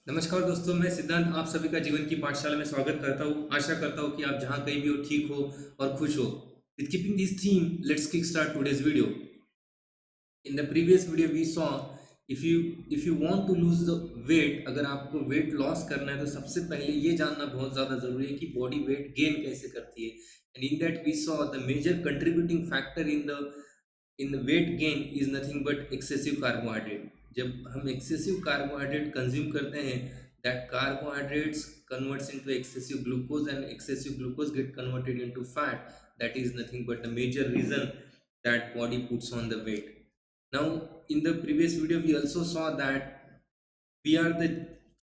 नमस्कार दोस्तों, मैं सिद्धांत आप सभी का जीवन की पाठशाला में स्वागत करता हूँ। आशा करता हूँ कि आप जहाँ कहीं भी हो ठीक हो और खुश हो। With keeping this theme, let's kick start today's video. In the previous video we saw if you want to lose the weight, अगर आपको वेट लॉस करना है तो सबसे पहले ये जानना बहुत ज़्यादा ज़रूरी है कि बॉडी वेट गेन कैसे करती है। And in that we saw the major contributing factor in the weight gain is nothing but excessive carbohydrate. जब हम एक्सेसिव कार्बोहाइड्रेट कंज्यूम करते हैं, that carbohydrates converts into excessive glucose and excessive glucose get converted into fat. That is nothing but the major reason that body puts on the weight. Now, in the previous video, we also saw that we are the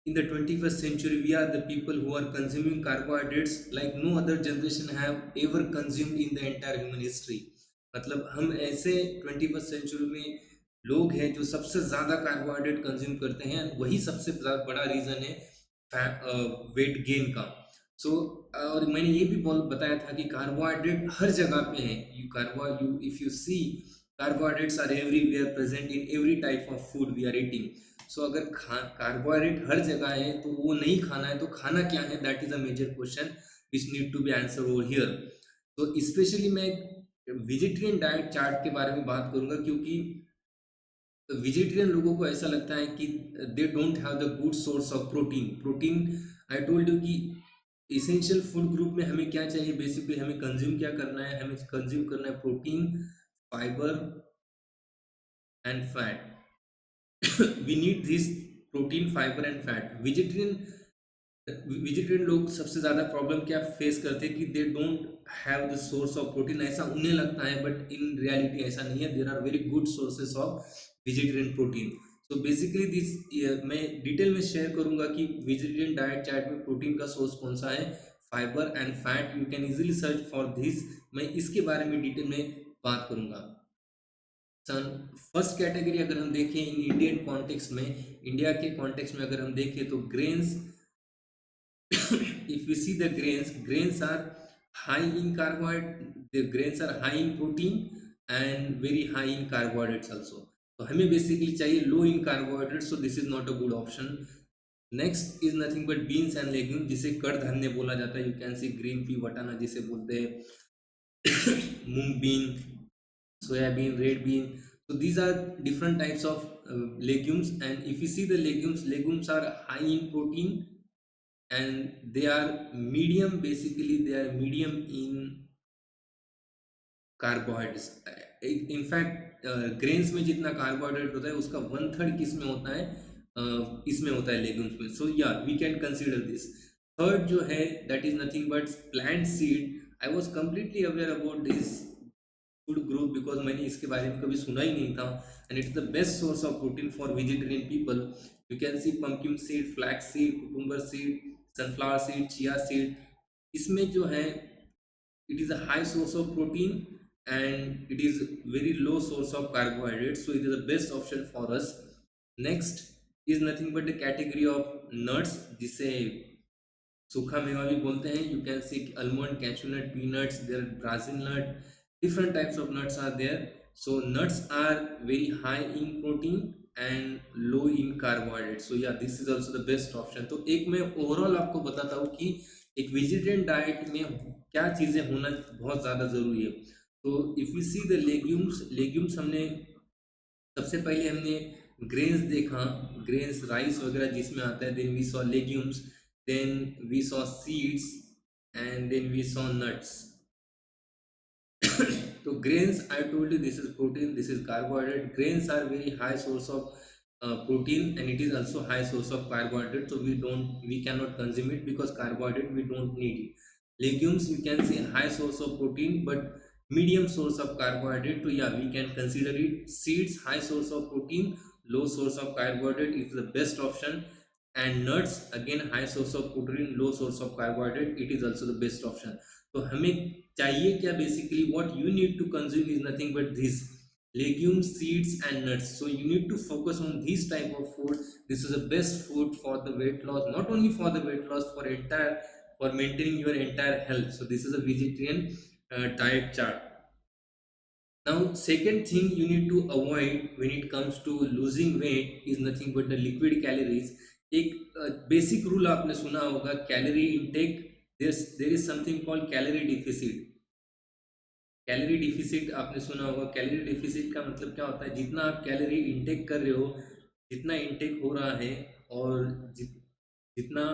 in the 21st century we are the people who are consuming carbohydrates like no other generation have ever consumed in the entire human history. मतलब हम ऐसे 21st century में लोग हैं जो सबसे ज़्यादा carbohydrate consume करते हैं। वही सबसे बड़ा रीज़न है वेट गेन का। और मैंने ये भी बताया था कि कार्बोहाइड्रेट हर जगह पे है। You if you see, carbohydrates are everywhere present in every type of food we are eating. So अगर कार्बोहाइड्रेट हर जगह है तो वो नहीं खाना है तो खाना क्या है, that is a major question which need to be answer over here. तो स्पेशली मैं वेजिटेरियन डाइट चार्ट के बारे में बात करूंगा, क्योंकि वेजिटेरियन लोगों को ऐसा लगता है कि they don't have the good source of protein. I told you कि इसेंशियल फूड ग्रुप में हमें क्या चाहिए, बेसिकली हमें कंज्यूम क्या करना है, हमें कंज्यूम करना है protein, fibre and fat. We need this protein, fibre and fat. Vegetarian लोग सबसे ज़्यादा प्रॉब्लम क्या फेस करते हैं कि they don't have the source of protein. ऐसा उन्हें लगता है, बट इन रियलिटी ऐसा नहीं है। There are very good sources of vegetarian protein. So basically this मैं डिटेल में शेयर करूंगा कि वेजिटेरियन डाइट चार्ट में प्रोटीन का सोर्स कौन सा है, fibre and fat. You can easily search for this. मैं इसके बारे में डिटेल में बात करूंगा। सन फर्स्ट कैटेगरी अगर हम देखें इन इंडियन कॉन्टेक्स्ट में, इंडिया के कॉन्टेक्स्ट में अगर हम देखें तो grains. if we see the grains are high in carbohydrate, the grains are high in protein and very high in carbohydrates also. तो हमें बेसिकली चाहिए low in carbohydrate, so this is not a good option. Next is nothing but beans and legume, जिसे कड़धान्य बोला जाता है। You can see green pea वटाना जिसे बोलते हैं, moong bean, soybean, red bean. So these are different types of legumes, and if you see the legumes are high in protein and they are medium, basically they are medium in carbohydrates. In fact grains में जितना carbohydrate होता है उसका 1/3 किस में होता है, इसमें होता है लेग्यूम्स में। सो या we can consider this. Third जो है that is nothing but plant seed. I was completely aware about this food group because मैंने इसके बारे में कभी सुना ही नहीं था। And it's the best source of protein for vegetarian people. You can see pumpkin seed, flax seed, cucumber seed, sunflower seed, chia seed. इसमें जो है it is a high source of protein and it is very low source of carbohydrates, so it is the best option for us. Next is nothing but the category of nuts, जिसे सूखा मेवा भी बोलते हैं। You can C almond, cashew nut, peanuts, there brazil nut, different types of nuts are there. So nuts are very high in protein and low in carbohydrates, so yeah, this is also the best option. तो एक मैं overall आपको बताता हूँ कि एक vegetarian diet में क्या चीज़ें होना बहुत ज़्यादा ज़रूरी है। तो if you see the legumes हमने सबसे पहले हमने ग्रेन्स देखा, ग्रेन्स राइस वगैरह जिसमें आता है। Then we saw legumes, then we saw seeds and then we saw nuts. तो grains, I told you this is protein, this is carbohydrate. Grains are very high source of protein and it is also high source of carbohydrate. So we cannot consume it because carbohydrate we don't need it. Legumes, you can say high source of protein but medium source of carbohydrate. So yeah, we can consider it. Seeds, high source of protein, low source of carbohydrate is the best option. And nuts, again high source of protein, low source of carbohydrate, it is also the best option. तो हमें चाहिए क्या, basically what you need to consume is nothing but this legumes, seeds and nuts. So you need to focus on these type of food. This is the best food for the weight loss, not only for the weight loss, for maintaining your entire health. So this is a vegetarian diet chart. Now second thing you need to avoid when it comes to losing weight is nothing but the liquid calories. एक basic rule आपने सुना होगा, calorie intake, there is something called calorie deficit. Calorie deficit आपने सुना होगा। Calorie deficit का मतलब क्या होता है, जितना आप कैलोरी इनटेक कर रहे हो, जितना इनटेक हो रहा है और जितना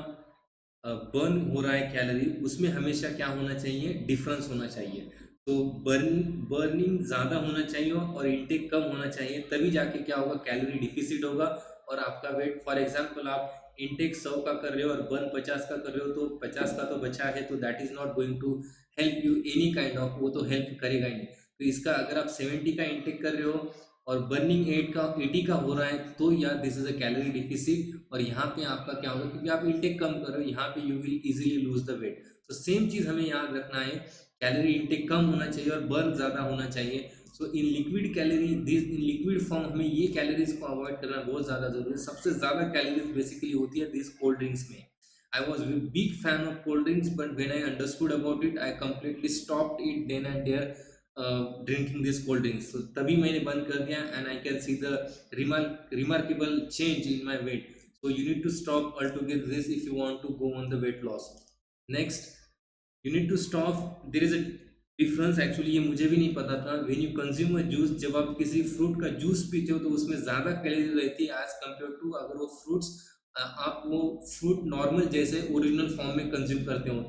बर्न हो रहा है कैलोरी, उसमें हमेशा क्या होना चाहिए, डिफरेंस होना चाहिए। तो बर्निंग ज़्यादा होना चाहिए और इनटेक कम होना चाहिए, तभी जाके क्या होगा, कैलोरी डिफिसिट होगा और आपका वेट, फॉर एग्जांपल आप इनटेक 100 का कर रहे हो और बर्न 50 का कर रहे हो, तो 50 का तो बचा है, तो that is not going to help you any kind of, वो तो हेल्प करेगा ही नहीं। तो इसका अगर आप 70 का इनटेक कर रहे हो और बर्निंग 80 का हो रहा है, तो या this is a calorie deficit, और यहाँ पे आपका क्या होगा, क्योंकि आप इनटेक कम कर रहे हो, यहाँ पे you will easily lose the weight. तो सेम चीज हमें याद रखना है, कैलोरी इनटेक कम होना चाहिए और बर्न ज्यादा होना चाहिए। So in liquid calorie, this in liquid form हमें ये कैलोरीज को अवॉइड करना बहुत ज्यादा जरूरी है। सबसे ज्यादा कैलोरीज बेसिकली होती है दिस कोल्ड ड्रिंक्स में। I was a big fan of cold drinks, but when I understood about it, I completely stopped it then and there, drinking these cold drinks. So तभी मैंने बंद कर दिया, and I can see the remarkable change in my weight. So you need to stop altogether this if you want to go on the weight loss. Next, you need to stop. There is a difference, actually ये मुझे भी नहीं पता था। When you consume a juice, जब आप किसी fruit का जूस पीते हो तो उसमें ज़्यादा कैलोरी रहती है एज कम्पेयर टू अगर वो फ्रूट्स, आप वो फ्रूट नॉर्मल जैसे ओरिजिनल फॉर्म में कंज्यूम करते हो।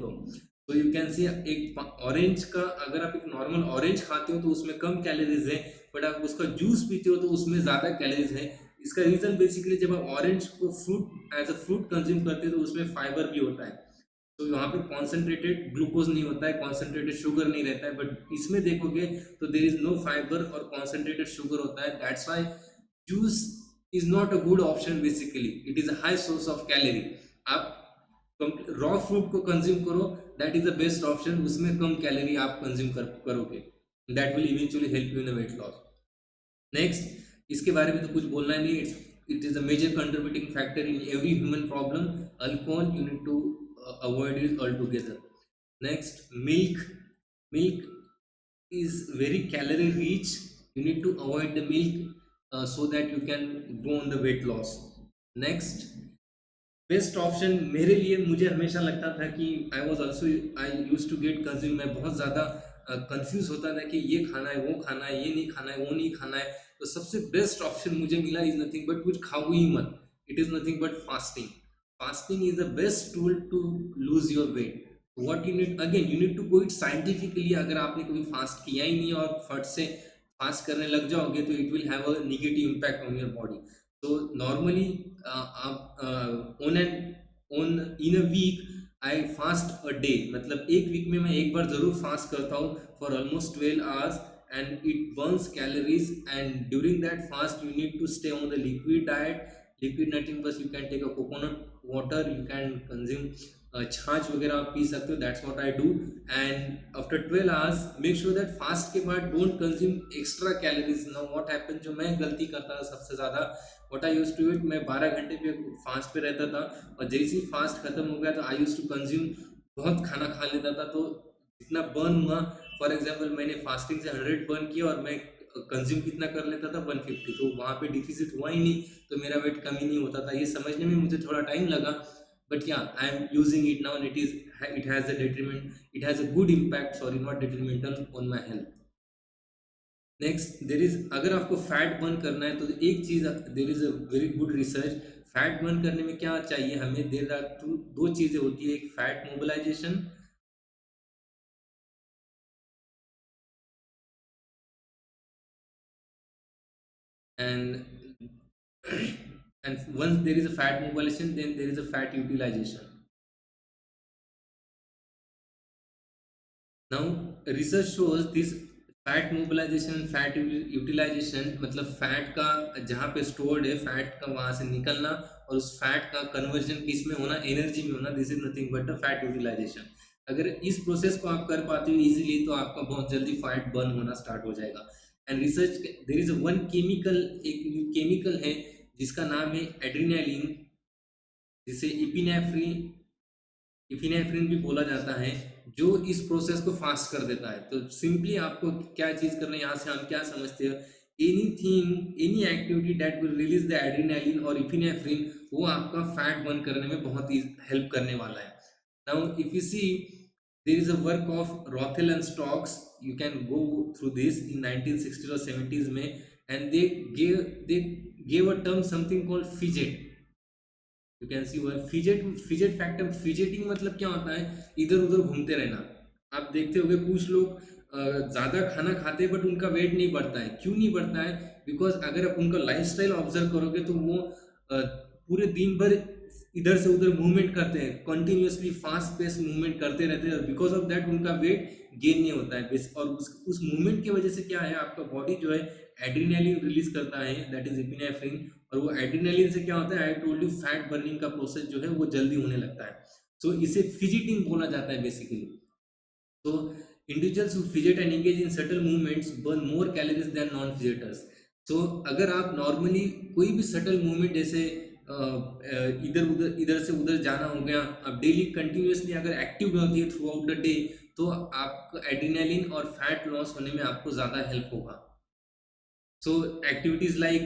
तो यू कैन सी, एक ऑरेंज का, अगर आप एक नॉर्मल ऑरेंज खाते हो तो उसमें कम कैलोरीज है, बट आप उसका जूस पीते हो तो उसमें ज़्यादा कैलोरीज है। इसका रीज़न बेसिकली, जब आप ऑरेंज को fruit as a fruit consume करते हो तो उसमें फाइबर भी होता है, तो यहाँ पे कॉन्सेंट्रेटेड ग्लूकोज नहीं होता है, कॉन्सेंट्रेटेड शुगर नहीं रहता है। बट इसमें देखोगे तो देर इज नो फाइबर और कॉन्सेंट्रेटेड शुगर होता है। That's why juice is not a good option, basically it is a high source of calorie. आप रॉ फ्रूट को कंज्यूम करो, that is the best option, उसमें कम कैलोरी आप consume करोगे, that will eventually help you in weight loss. Next, इसके बारे में तो कुछ बोलना ही नहीं, it is a major contributing factor in every human problem. Alcohol you need to avoid it altogether. Next, milk is very calorie rich, you need to avoid the milk, so that you can go on the weight loss. Next, best option मेरे लिए, मुझे हमेशा लगता था कि I was also, I use to get consume, मैं बहुत ज़्यादा कंफ्यूज होता था कि ये खाना है, वो खाना है, ये नहीं खाना है, वो नहीं खाना है। तो सबसे बेस्ट ऑप्शन मुझे मिला इज नथिंग बट, कुछ खाओ ही मत, it is nothing but fasting. Fasting is the best tool to lose your weight. What you need, again you need to go it scientifically. अगर आपने कभी फास्ट किया ही नहीं और फट से फास्ट करने लग जाओगे तो it will have a negative impact on your body. तो नॉर्मली आप on and on in a week I fast a day, मतलब एक वीक में मैं एक बार जरूर फास्ट करता हूँ for almost 12 hours, and it burns calories. And during that fast you need to stay on the liquid diet, liquid nothing बस, you can take a coconut water, you can consume छाछ वगैरह आप पी सकते हो, that's what I do. And after 12 hours make sure that fast के बाद don't consume extra calories. Now what happen, जो मैं गलती करता था सबसे ज़्यादा, what I used to eat, मैं 12 घंटे पे फास्ट पे रहता था और जैसे ही फास्ट खत्म हो गया तो आई यूज्ड टू कंज्यूम, बहुत खाना खा लेता था। तो जितना बर्न हुआ, फॉर एग्जांपल मैंने फास्टिंग से 100 बर्न किया और मैं कंज्यूम कितना कर लेता था, 150, तो वहाँ पे डिफिसिट हुआ ही नहीं, तो मेरा वेट कम ही नहीं होता था। ये समझने में मुझे थोड़ा टाइम लगा, बट या I am using it now, and it has a detriment, it has a good impact, sorry not detrimental, on my health. Next, there is, अगर आपको फैट बर्न करना है तो एक चीज, there is a very good research. Fat burn करने में क्या चाहिए हमें, देर आर दो चीजें होती है, एक fat mobilisation and and once there is a fat mobilization, then there is a fat utilization. Now research shows this fat mobilisation and fat utilisation, मतलब फैट का जहाँ पे स्टोर्ड है फैट का वहाँ से निकलना और उस फैट का कन्वर्जन किस में होना, एनर्जी में होना, this is nothing but the fat utilisation. अगर इस प्रोसेस को आप कर पाते हो इजीली तो आपका बहुत जल्दी फैट बर्न होना स्टार्ट हो जाएगा। And research, there is one chemical, एक केमिकल है जिसका नाम है एड्रीनालिन, जिसे इपिनेफ्रिन भी बोला जाता है, जो इस प्रोसेस को फास्ट कर देता है। तो सिंपली आपको क्या चीज़ करना है, यहाँ से हम क्या समझते हैं, anything any activity that will release the adrenaline और इपिनेफ्रिन, वो आपका फैट बर्न करने में बहुत ही हेल्प करने वाला है. Now if you see, there is a work of Rothel and Stokes, you can go through this in 1960s or 70s में, and they gave a term something called fidget. You can see where fidget. Fidget factor, fidgeting मतलब क्या होता है, इधर उधर घूमते रहना. आप देखते होंगे कुछ लोग ज़्यादा खाना खाते हैं बट उनका वेट नहीं बढ़ता है. क्यों नहीं बढ़ता है? बिकॉज अगर आप उनका लाइफस्टाइल ऑब्जर्व करोगे तो वो पूरे दिन भर इधर से उधर मूवमेंट करते हैं, कंटिन्यूअसली फास्ट पेस मूवमेंट करते रहते हैं. बिकॉज ऑफ दैट उनका वेट गेन नहीं होता है. और उस मूवमेंट की वजह से क्या है, आपका बॉडी जो है एड्रेनालिन रिलीज करता है, दैट इज एपिनेफ्रिन. और वो एड्रेनालिन से क्या होता है, I told you, fat burning का प्रोसेस जो है वो जल्दी होने लगता है. सो इसे फिजिटिंग बोला जाता है बेसिकली. तो individuals who fidget and engage in subtle movements burn more calories than non fidgeters. तो अगर आप नॉर्मली कोई भी सटल मूवमेंट जैसे इधर से उधर जाना हो गया, आप डेली कंटिन्यूअसली अगर एक्टिव होती है थ्रू आउट द डे, तो आपको एड्रेनालिन और फैट लॉस होने में आपको ज़्यादा हेल्प होगा. So activities like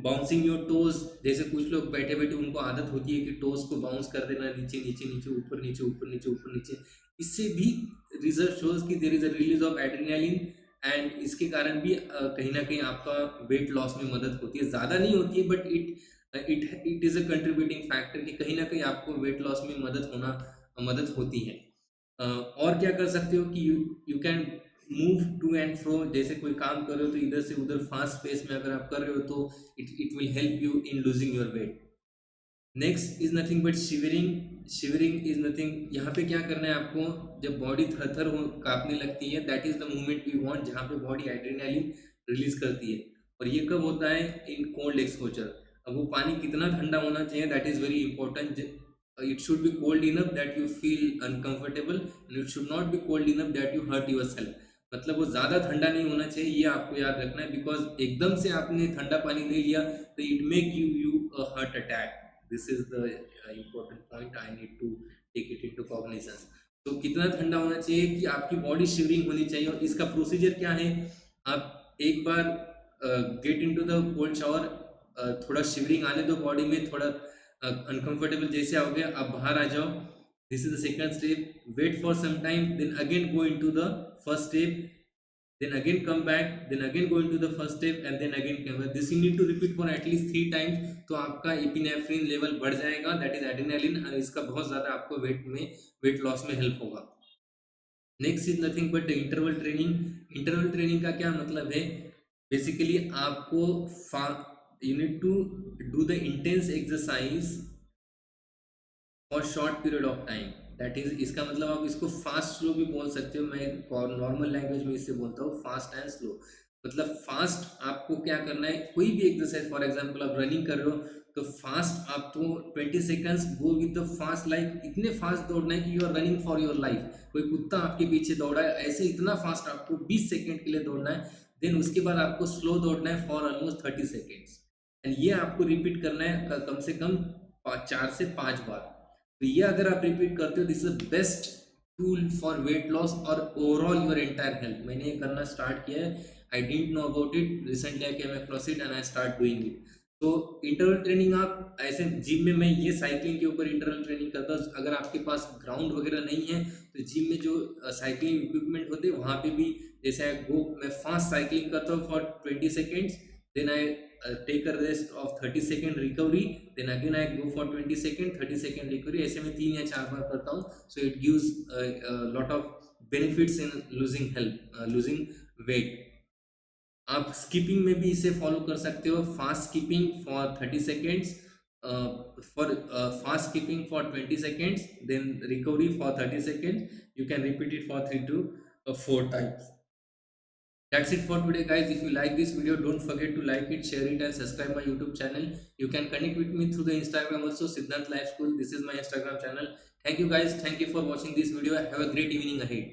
bouncing your toes, जैसे कुछ लोग बैठे बैठे उनको आदत होती है कि टोज को बाउंस कर देना, नीचे नीचे नीचे, ऊपर नीचे, ऊपर नीचे, ऊपर नीचे. इससे भी रिसर्च शोज कि there is a release of adrenaline, and इसके कारण भी कहीं ना कहीं आपका वेट लॉस में मदद होती है. ज़्यादा नहीं होती है but it is a contributing factor कि कहीं ना कहीं आपको वेट लॉस में मदद होती है. और क्या कर सकते हो कि you can move to and fro. जैसे कोई काम कर रहे हो तो इधर से उधर फास्ट पेस में अगर आप कर रहे हो तो it will help you in losing your weight. Next is nothing but shivering. Shivering is nothing, यहाँ पे क्या करना है आपको, जब बॉडी थर थर हो कांपने लगती है, that is the movement we want, जहाँ पे बॉडी एड्रेनालिन रिलीज करती है. और ये कब होता है, इन कोल्ड एक्सपोजर. अब वो पानी कितना ठंडा होना चाहिए, that is very important. it should be cold enough that you feel uncomfortable and it should not be cold enough that you hurt yourself. मतलब वो ज़्यादा ठंडा नहीं होना चाहिए, ये आपको याद रखना है. बिकॉज एकदम से आपने ठंडा पानी ले लिया तो it make you a heart attack. This is the important point, I need to take it into cognisance. तो कितना ठंडा होना चाहिए कि आपकी बॉडी शिवरिंग होनी चाहिए. और इसका प्रोसीजर क्या है, आप एक बार get into the cold shower, थोड़ा शिवरिंग आने दो बॉडी में, थोड़ा अनकंफर्टेबल जैसे आओ गया, आप बाहर आ जाओ. This is the second step. Wait for some time, then again go into the first step, then again come back, then again go into the first step and then again come back. This you need to repeat for at least 3 times. तो आपका epinephrine level बढ़ जाएगा, that is adrenaline, और इसका बहुत ज़्यादा आपको weight loss में हेल्प होगा. Next is nothing but interval training. Interval training का क्या मतलब है, बेसिकली आपको you need to do the intense exercise for short period of time. That is, इसका मतलब आप इसको फास्ट स्लो भी बोल सकते हो. मैं नॉर्मल लैंग्वेज में इससे बोलता हूँ फास्ट एंड स्लो. मतलब फास्ट आपको क्या करना है, कोई भी एक्सरसाइज, फॉर एग्जांपल आप रनिंग कर रहे हो तो फास्ट आप तो 20 seconds go with the fast, like इतने फास्ट दौड़ना है कि you are running for your life. कोई कुत्ता आपके पीछे दौड़ा है, ऐसे इतना फास्ट आपको 20 सेकंड के लिए दौड़ना है. देन उसके बाद आपको स्लो दौड़ना है फॉर ऑलमोस्ट 30 सेकेंड्स, एंड ये आपको रिपीट करना है कम से कम 4 से 5 बार. तो ये अगर आप रिपीट करते हो, this is best tool for weight loss और ओवरऑल योर एंटायर हेल्थ. मैंने ये करना स्टार्ट किया है, I didn't know about it, recently I came across it and I start doing it. तो इंटरवल ट्रेनिंग आप ऐसे जिम में, मैं ये साइकिलिंग के ऊपर इंटरवल ट्रेनिंग करता हूँ. अगर आपके पास ग्राउंड वगैरह नहीं है तो जिम में जो साइकिलिंग इक्विपमेंट होते हैं वहाँ पे भी, जैसे मैं फास्ट साइकिलिंग करता हूँ for 20 seconds, then I take a rest of 30 second recovery, then again I go for 20 second 30 second recovery. ऐसे में 3 या 4 बार करता हूँ. so it gives a lot of benefits in losing weight. आप स्कीपिंग में भी इसे फॉलो कर सकते हो. Fast skipping for 30 seconds, for fast skipping for 20 seconds, then recovery for 30 seconds. You can repeat it for 3 to 4 times. That's it for today, guys. If you like this video, don't forget to like it, share it, and subscribe my YouTube channel. You can connect with me through the Instagram also, Siddhant Life School. This is my Instagram channel. Thank you, guys. Thank you for watching this video. Have a great evening ahead.